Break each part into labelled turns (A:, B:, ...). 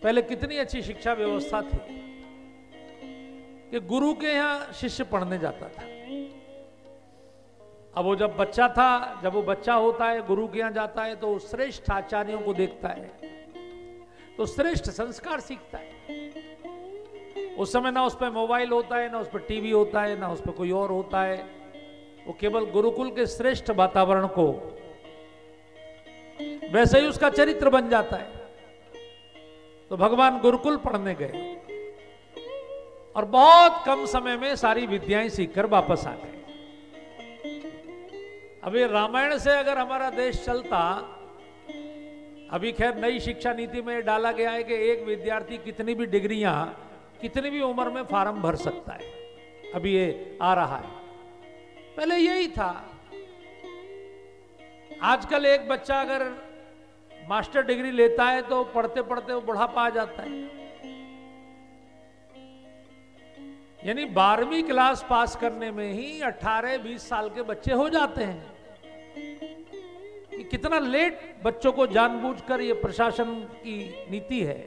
A: पहले कितनी अच्छी शिक्षा व्यवस्था थी कि गुरु के यहां शिष्य पढ़ने जाता था। अब वो जब बच्चा था, जब वो बच्चा होता है गुरु के यहां जाता है तो श्रेष्ठ आचार्यों को देखता है तो श्रेष्ठ संस्कार सीखता है। उस समय ना उस पर मोबाइल होता है, ना उस पर टीवी होता है, ना उस पर कोई और होता है। वो केवल गुरुकुल के श्रेष्ठ वातावरण को, वैसे ही उसका चरित्र बन जाता है। तो भगवान गुरुकुल पढ़ने गए और बहुत कम समय में सारी विद्याएं सीखकर वापस आ गए। अभी रामायण से अगर हमारा देश चलता, अभी खैर नई शिक्षा नीति में डाला गया है कि एक विद्यार्थी कितनी भी डिग्रियां, कितनी भी उम्र में फॉर्म भर सकता है। अभी ये आ रहा है, पहले यही था। आजकल एक बच्चा अगर मास्टर डिग्री लेता है तो पढ़ते पढ़ते वो बुढ़ापा आ जाता है। यानी 12वीं क्लास पास करने में ही 18-20 साल के बच्चे हो जाते हैं। कितना लेट बच्चों को जानबूझकर ये प्रशासन की नीति है।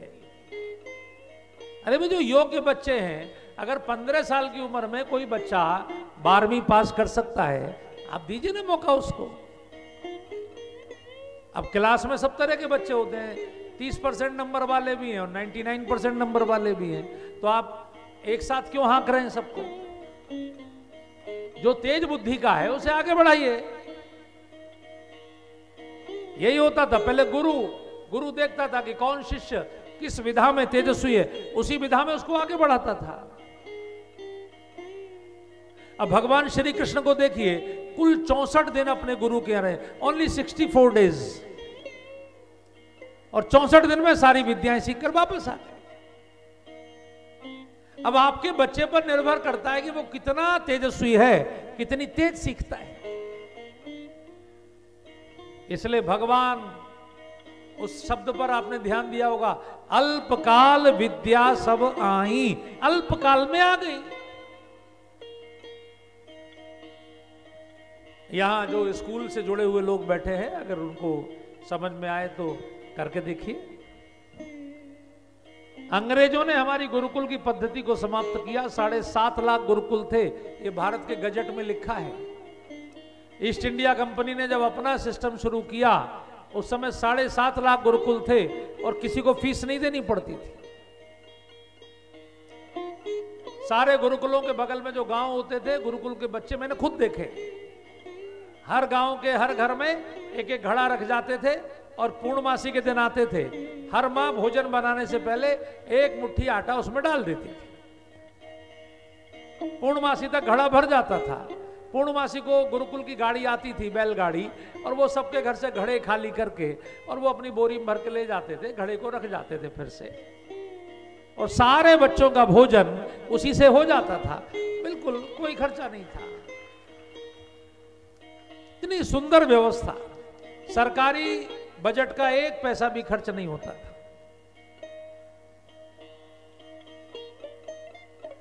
A: अरे भाई, जो योग्य बच्चे हैं, अगर 15 साल की उम्र में कोई बच्चा 12वीं पास कर सकता है, आप दीजिए ना मौका उसको। अब क्लास में सब तरह के बच्चे होते हैं, 30% नंबर वाले भी हैं और 99% नंबर वाले भी हैं। तो आप एक साथ क्यों हाँक रहे हैं सबको? जो तेज बुद्धि का है उसे आगे बढ़ाइए। यही होता था पहले। गुरु देखता था कि कौन शिष्य किस विधा में तेजस्वी है, उसी विधा में उसको आगे बढ़ाता था। अब भगवान श्री कृष्ण को देखिए, कुल 64 दिन अपने गुरु के रहे, ओनली 64 डेज, और 64 दिन में सारी विद्याएं सीखकर वापस आ गए। अब आपके बच्चे पर निर्भर करता है कि वो कितना तेजस्वी है, कितनी तेज सीखता है। इसलिए भगवान, उस शब्द पर आपने ध्यान दिया होगा, अल्पकाल विद्या सब आई, अल्पकाल में आ गई। यहां जो स्कूल से जुड़े हुए लोग बैठे हैं, अगर उनको समझ में आए तो करके देखिए। अंग्रेजों ने हमारी गुरुकुल की पद्धति को समाप्त किया। 7.5 लाख गुरुकुल थे, ये भारत के गजट में लिखा है। ईस्ट इंडिया कंपनी ने जब अपना सिस्टम शुरू किया, उस समय 7.5 लाख गुरुकुल थे और किसी को फीस नहीं देनी पड़ती थी। सारे गुरुकुलों के बगल में जो गांव होते थे, गुरुकुल के बच्चे मैंने खुद देखे, हर गांव के हर घर में एक एक घड़ा रख जाते थे और पूर्णमासी के दिन आते थे। हर मां भोजन बनाने से पहले एक मुट्ठी आटा उसमें डाल देती थी। पूर्णमासी तक घड़ा भर जाता था। पूर्णमासी को गुरुकुल की गाड़ी आती थी, बैलगाड़ी, और वो सबके घर से घड़े खाली करके और वो अपनी बोरी में भर के ले जाते थे, घड़े को रख जाते थे फिर से, और सारे बच्चों का भोजन उसी से हो जाता था। बिल्कुल कोई खर्चा नहीं था। इतनी सुंदर व्यवस्था, सरकारी बजट का 1 पैसा भी खर्च नहीं होता था।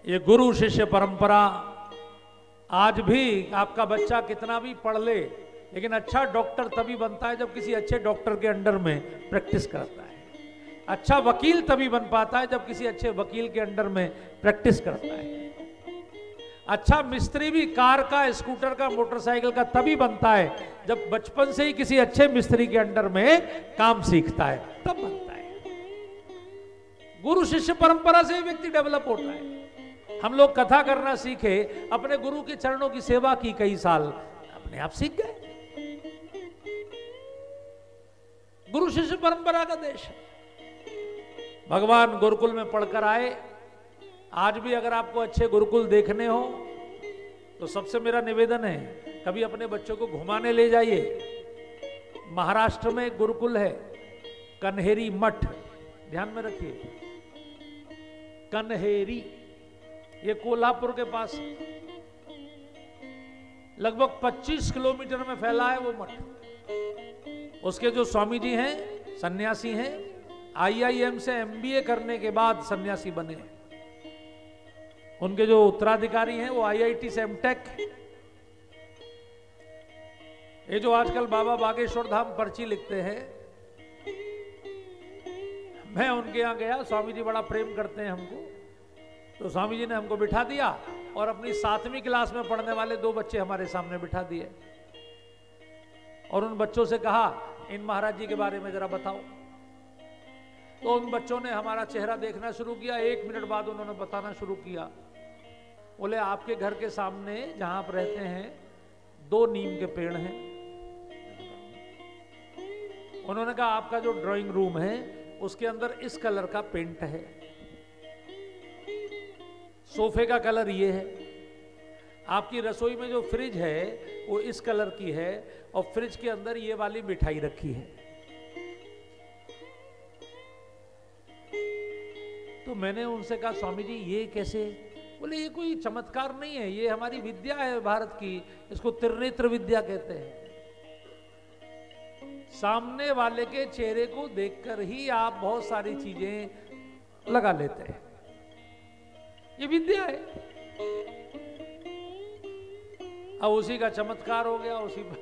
A: ये गुरु शिष्य परंपरा आज भी, आपका बच्चा कितना भी पढ़ ले, लेकिन अच्छा डॉक्टर तभी बनता है जब किसी अच्छे डॉक्टर के अंडर में प्रैक्टिस करता है। अच्छा वकील तभी बन पाता है जब किसी अच्छे वकील के अंडर में प्रैक्टिस करता है। अच्छा मिस्त्री भी कार का, स्कूटर का, मोटरसाइकिल का तभी बनता है जब बचपन से ही किसी अच्छे मिस्त्री के अंडर में काम सीखता है, तब बनता है। गुरु शिष्य परंपरा से ही व्यक्ति डेवलप होता है। हम लोग कथा करना सीखे, अपने गुरु के चरणों की सेवा की कई साल, अपने आप सीख गए। गुरु शिष्य परंपरा का देश है। भगवान गुरुकुल में पढ़कर आए। आज भी अगर आपको अच्छे गुरुकुल देखने हो तो सबसे मेरा निवेदन है, कभी अपने बच्चों को घुमाने ले जाइए। महाराष्ट्र में एक गुरुकुल है, कन्हेरी मठ, ध्यान में रखिए, कन्हेरी, ये कोल्हापुर के पास लगभग 25 किलोमीटर में फैला है वो मठ। उसके जो स्वामी जी हैं, सन्यासी हैं, IIM से MBA करने के बाद सन्यासी बने। उनके जो उत्तराधिकारी हैं वो IIT से MTech। ये जो आजकल बाबा बागेश्वर धाम पर्ची लिखते हैं, मैं उनके यहाँ गया, स्वामी जी बड़ा प्रेम करते हैं हमको, तो स्वामी जी ने हमको बिठा दिया और अपनी 7वीं क्लास में पढ़ने वाले 2 बच्चे हमारे सामने बिठा दिए और उन बच्चों से कहा इन महाराज जी के बारे में जरा बताओ। तो उन बच्चों ने हमारा चेहरा देखना शुरू किया। 1 मिनट बाद उन्होंने बताना शुरू किया। बोले आपके घर के सामने जहां आप रहते हैं 2 नीम के पेड़ हैं। उन्होंने कहा आपका जो ड्राइंग रूम है उसके अंदर इस कलर का पेंट है, सोफे का कलर ये है, आपकी रसोई में जो फ्रिज है वो इस कलर की है और फ्रिज के अंदर ये वाली मिठाई रखी है। तो मैंने उनसे कहा स्वामी जी ये कैसे? बोले ये कोई चमत्कार नहीं है, ये हमारी विद्या है भारत की, इसको त्रिनेत्र विद्या कहते हैं। सामने वाले के चेहरे को देखकर ही आप बहुत सारी चीजें लगा लेते हैं, ये विद्या है। अब उसी का चमत्कार हो गया, उसी पर